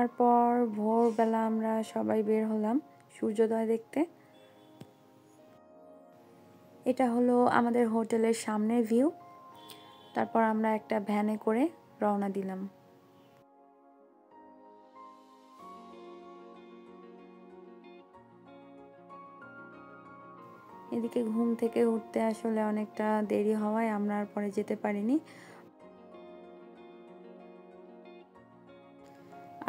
তারপর ভোরবেলা আমরা সবাই বের হলাম সূর্যোদয় দেখতে। এটা হলো আমাদের হোটেলের সামনের ভিউ। তারপর আমরা একটা ভ্যানে করে রওনা দিলাম। এদিকে ঘুম থেকে উঠতে আসলে অনেকটা দেরি হওয়ায় আমরা আর পরে যেতে পারিনি।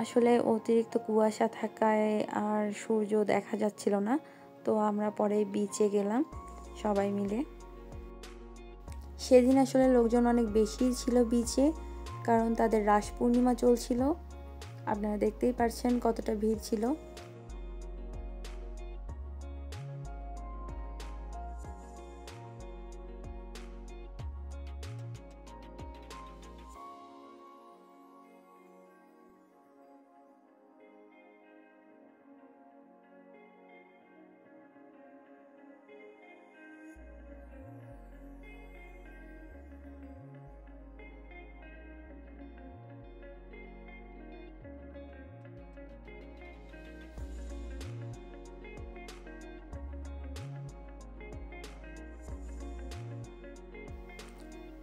আসলে অতিরিক্ত কুয়াশা থাকায় আর সূর্য দেখা যাচ্ছিল না, তো আমরা পরে বিচে গেলাম সবাই মিলে। সেদিন আসলে লোকজন অনেক বেশি ছিল বিচে, কারণ তাদের রাস পূর্ণিমা চলছিল। আপনারা দেখতেই পারছেন কতটা ভিড় ছিল।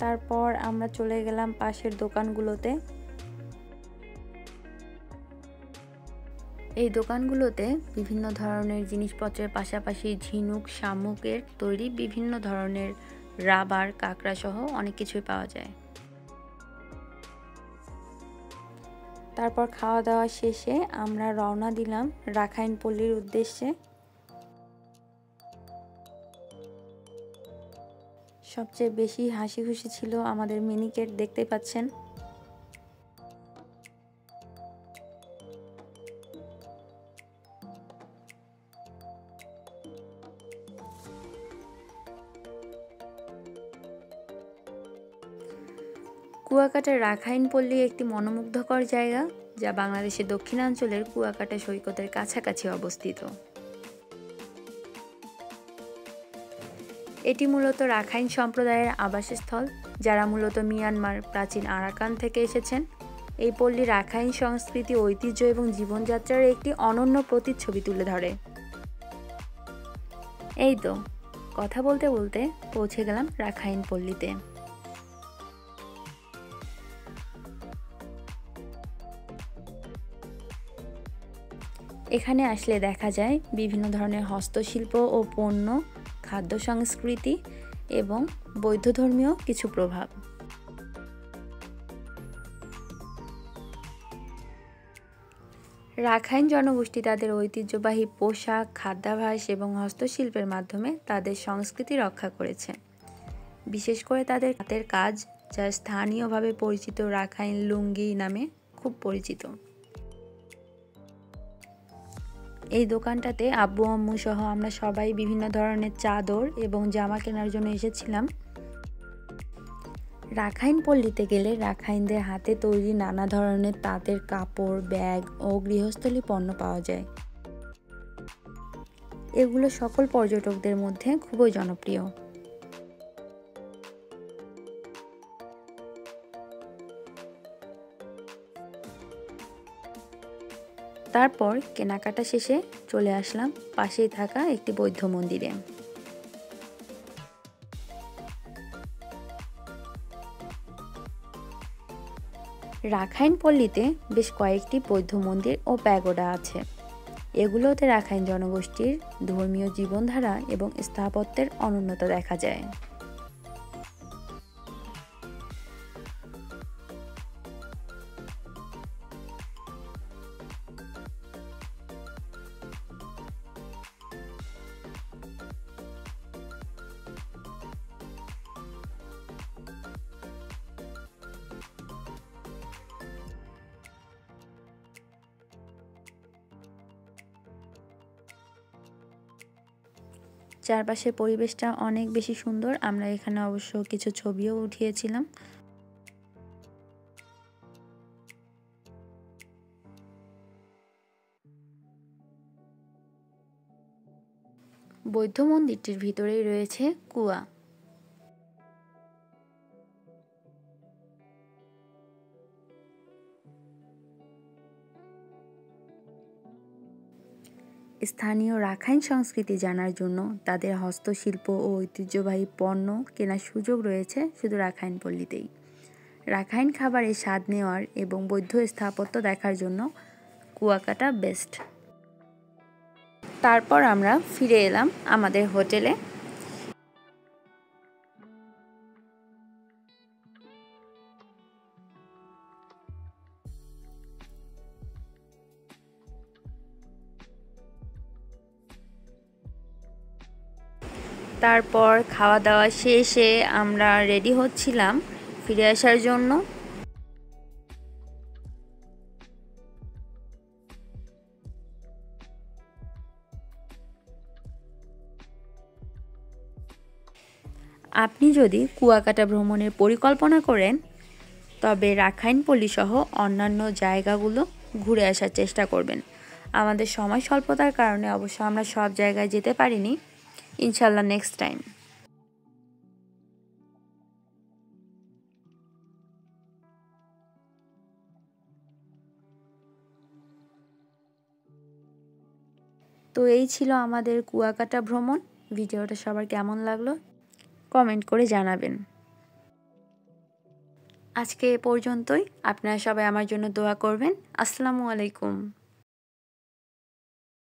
তারপর আমরা চলে গেলাম পাশের দোকানগুলোতে। এই দোকানগুলোতে বিভিন্ন ধরনের জিনিসপত্রের পাশাপাশি ঝিনুক, শামুকের তৈরি বিভিন্ন ধরনের রাবার, কাঁকড়া সহ অনেক কিছুই পাওয়া যায়। তারপর খাওয়া দাওয়া শেষে আমরা রওনা দিলাম রাখাইনপল্লীর উদ্দেশ্যে। সবচেয়ে বেশি হাসি খুশি ছিল আমাদের মিনিকেট, দেখতেই পাচ্ছেন। কুয়াকাটার রাখাইনপল্লী একটি মনোমুগ্ধকর জায়গা, যা বাংলাদেশের দক্ষিণাঞ্চলের কুয়াকাটা সৈকতের কাছাকাছি অবস্থিত। এটি মূলত রাখাইন সম্প্রদায়ের আবাসস্থল, যারা মূলত মিয়ানমার প্রাচীন আরাকান থেকে এসেছেন। এই পল্লী রাখাইন সংস্কৃতি, ঐতিহ্য এবং জীবনযাত্রার একটি অনন্য প্রতিচ্ছবি তুলে ধরে। এই তো কথা বলতে বলতে পৌঁছে গেলাম রাখাইনপল্লীতে। এখানে আসলে দেখা যায় বিভিন্ন ধরনের হস্তশিল্প ও পণ্য, খাদ্য সংস্কৃতি এবং বৌদ্ধ ধর্মীয় কিছু প্রভাব। রাখাইন জনগোষ্ঠী তাদের ঐতিহ্যবাহী পোশাক, খাদ্যাভ্যাস এবং হস্তশিল্পের মাধ্যমে তাদের সংস্কৃতি রক্ষা করেছে। বিশেষ করে তাদের হাতের কাজ, যা স্থানীয়ভাবে পরিচিত রাখাইন লুঙ্গি নামে খুব পরিচিত। এই দোকানটাতে আব্বু আম্মু সহ আমরা সবাই বিভিন্ন ধরনের চাদর এবং জামা কেনার জন্য এসেছিলাম। রাখাইনপল্লীতে গেলে রাখাইনদের হাতে তৈরি নানা ধরনের তাঁতের কাপড়, ব্যাগ ও গৃহস্থলী পণ্য পাওয়া যায়। এগুলো সকল পর্যটকদের মধ্যে খুবই জনপ্রিয়। তারপর কেনাকাটা শেষে চলে আসলাম পাশেই থাকা একটি বৌদ্ধ মন্দিরে। রাখাইনপল্লীতে বেশ কয়েকটি বৌদ্ধ মন্দির ও প্যাগোডা আছে। এগুলোতে রাখাইন জনগোষ্ঠীর ধর্মীয় জীবনধারা এবং স্থাপত্যের অনন্যতা দেখা যায়। চারপাশের পরিবেশটা অনেক বেশি সুন্দর। আমরা এখানে অবশ্য কিছু ছবিও উঠিয়েছিলাম। বৌদ্ধ মন্দিরটির ভিতরেই রয়েছে কুয়া। স্থানীয় রাখাইন সংস্কৃতি জানার জন্য তাদের হস্তশিল্প ও ঐতিহ্যবাহী পণ্য কেনার সুযোগ রয়েছে শুধু রাখাইন পল্লীতেই। রাখাইন খাবারের স্বাদ নেওয়ার এবং বৌদ্ধ স্থাপত্য দেখার জন্য কুয়াকাটা বেস্ট। তারপর আমরা ফিরে এলাম আমাদের হোটেলে। তারপর খাওয়া দাওয়া শেষে আমরা রেডি হচ্ছিলাম ফিরে আসার জন্য। আপনি যদি কুয়াকাটা ভ্রমণের পরিকল্পনা করেন তবে রাখাইন পল্লী সহ অন্যান্য জায়গাগুলো ঘুরে আসার চেষ্টা করবেন। আমাদের সময় স্বল্পতার কারণে অবশ্য আমরা সব জায়গায় যেতে পারিনি, ইনশাল্লাহ নেক্সট টাইম। তো এই ছিল আমাদের কুয়াকাটা ভ্রমণ। ভিডিওটা সবার কেমন লাগলো কমেন্ট করে জানাবেন। আজকে এ পর্যন্তই। আপনারা সবাই আমার জন্য দোয়া করবেন। আসসালামু আলাইকুম।